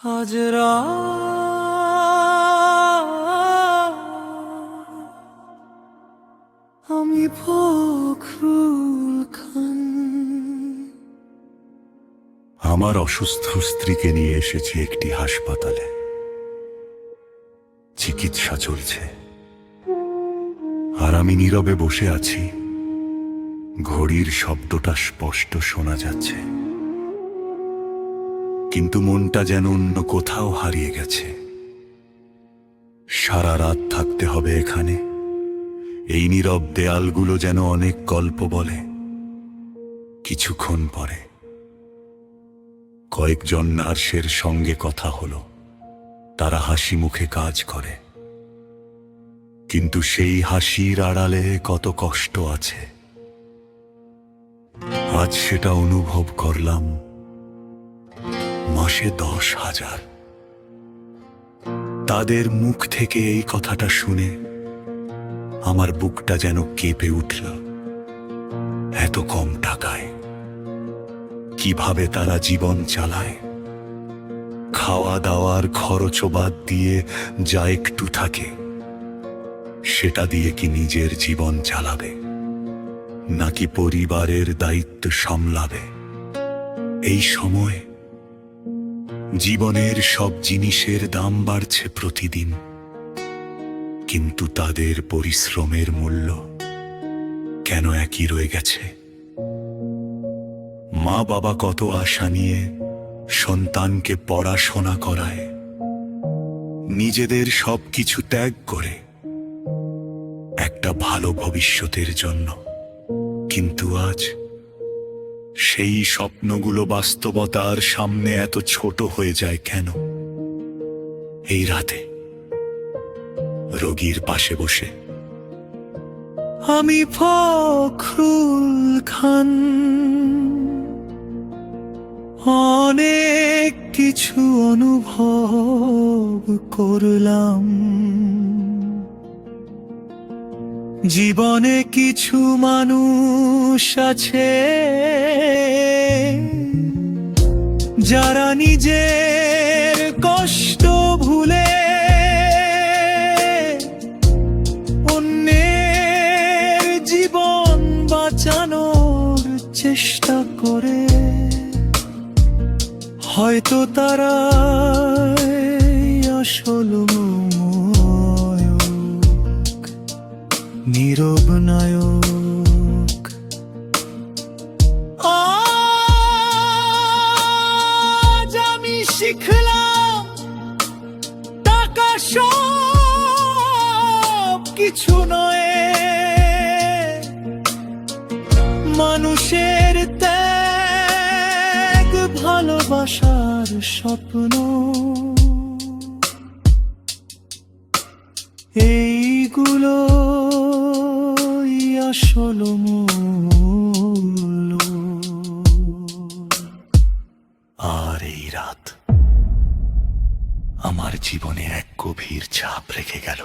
আজ আমি ফখরুল খান। আমার অসুস্থ স্ত্রীকে নিয়ে এসেছি একটি হাসপাতালে। চিকিৎসা চলছে আর আমি নীরবে বসে আছি। ঘড়ির শব্দটা স্পষ্ট শোনা যাচ্ছে, কিন্তু মনটা যেন অন্য কোথাও হারিয়ে গেছে। সারা রাত থাকতে হবে এখানে। এই নীরব দেয়ালগুলো যেন অনেক গল্প বলে। কিছুক্ষণ পরে কয়েকজন নার্সের সঙ্গে কথা হলো। তারা হাসি মুখে কাজ করে, কিন্তু সেই হাসির আড়ালে কত কষ্ট আছে। আজ সেটা অনুভব করলাম। মাসে 10,000। তাদের মুখ থেকে এই কথাটা শুনে আমার বুকটা যেন কেঁপে উঠল। এত কম টাকায় কিভাবে তারা জীবন চালায়? খাওয়া দাওয়ার খরচ বাদ দিয়ে যা একটু থাকে, সেটা দিয়ে কি নিজের জীবন চালাবে, নাকি পরিবারের দায়িত্ব সামলাবে? এই সময় জীবনের সব জিনিসের দাম বাড়ছে প্রতিদিন, কিন্তু তাদের পরিশ্রমের মূল্য কেন একই রয়ে গেছে? মা বাবা কত আশা নিয়ে সন্তানকে পড়াশোনা করায়, নিজেদের সবকিছু ত্যাগ করে একটা ভালো ভবিষ্যতের জন্য। কিন্তু আজ সেই স্বপ্নগুলো বাস্তবতার সামনে এত ছোট হয়ে যায় কেন? এই রাতে রোগীর পাশে বসে আমি ফখরুল খান অনেক কিছু অনুভব করলাম। জীবনে কিছু মানুষ আছে যারা নিজের কষ্ট ভুলে অন্যের জীবন বাঁচানোর চেষ্টা করে। হয়তো তারা আসল নীরব নায়ক। আজ আমি শিখলাম টাকা সব কিছু নয়, মানুষের ত্যাগ, ভালোবাসার স্বপ্ন, এইগুলো আসল মূল্য। আর এই রাত আমার জীবনে এক গভীর ছাপ রেখে গেল।